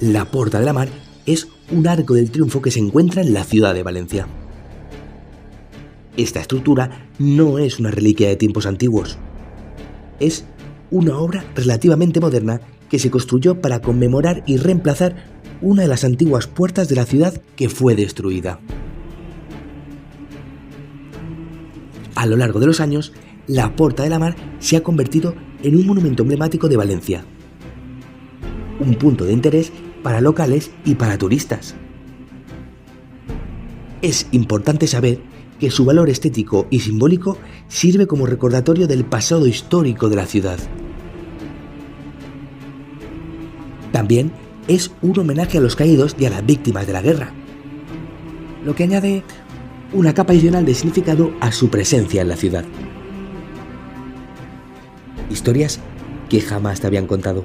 La Porta de la Mar es un arco del triunfo que se encuentra en la ciudad de Valencia. Esta estructura no es una reliquia de tiempos antiguos. Es una obra relativamente moderna que se construyó para conmemorar y reemplazar una de las antiguas puertas de la ciudad que fue destruida. A lo largo de los años, la Porta de la Mar se ha convertido en un monumento emblemático de Valencia, un punto de interés para locales y para turistas. Es importante saber que su valor estético y simbólico sirve como recordatorio del pasado histórico de la ciudad. También es un homenaje a los caídos y a las víctimas de la guerra, lo que añade una capa adicional de significado a su presencia en la ciudad. Historias que jamás te habían contado.